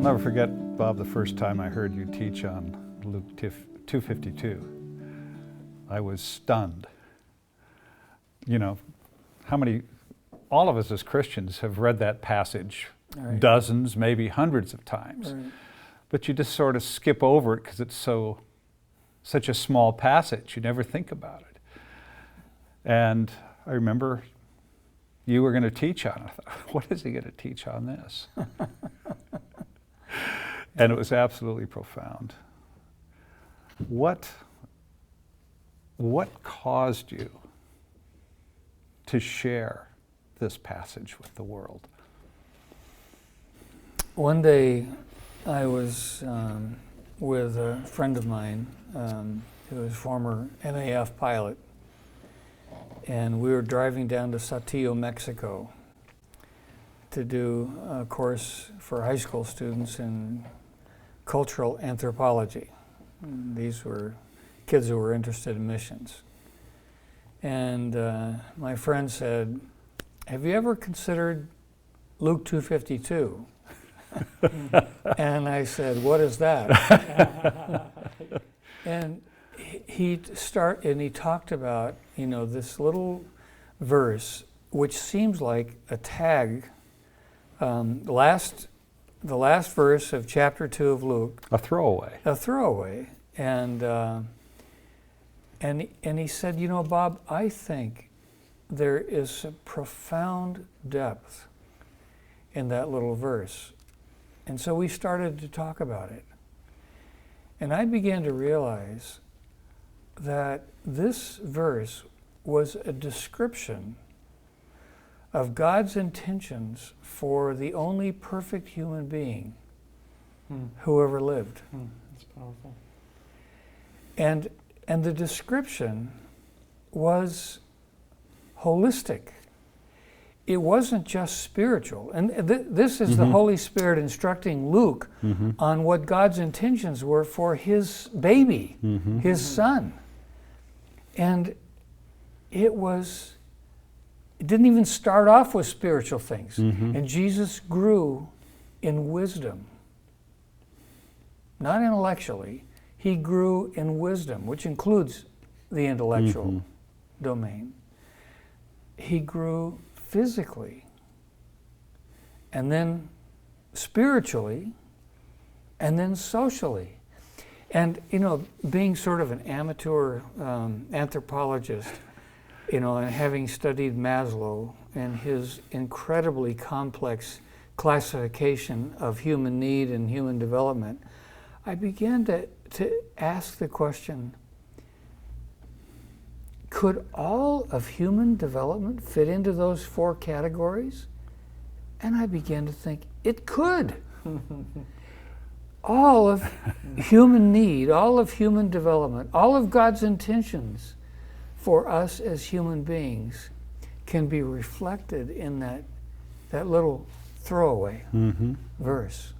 never forget, Bob, the first time I heard you teach on Luke 2:52. I was stunned. You know, all of us as Christians have read that passage dozens, maybe hundreds of times. Right. But you just sort of skip over it because it's such a small passage. You never think about it. And I remember you were going to teach on it. I thought, what is he going to teach on this? And it was absolutely profound. What caused you to share this passage with the world? One day I was with a friend of mine who was a former NAF pilot, and we were driving down to Saltillo, Mexico to do a course for high school students in cultural anthropology. These were kids who were interested in missions. And my friend said, "Have you ever considered Luke 2:52?" And I said, "What is that?" And he talked about, this little verse, which seems like a tag. The last verse of chapter 2 of Luke. A throwaway. A throwaway. And he said, Bob, I think there is a profound depth in that little verse. And so we started to talk about it. And I began to realize that this verse was a description of God's intentions for the only perfect human being who ever lived. That's powerful. And the description was holistic. It wasn't just spiritual. And this is the Holy Spirit instructing Luke on what God's intentions were for his baby, his son. And it didn't even start off with spiritual things. And Jesus grew in wisdom. Not intellectually. He grew in wisdom, which includes the intellectual domain. He grew physically, and then spiritually, and then socially. And, being sort of an amateur anthropologist, and having studied Maslow and his incredibly complex classification of human need and human development, I began to ask the question, could all of human development fit into those 4 categories? And I began to think, it could. All of human need, all of human development, all of God's intentions for us as human beings can be reflected in that little throwaway verse.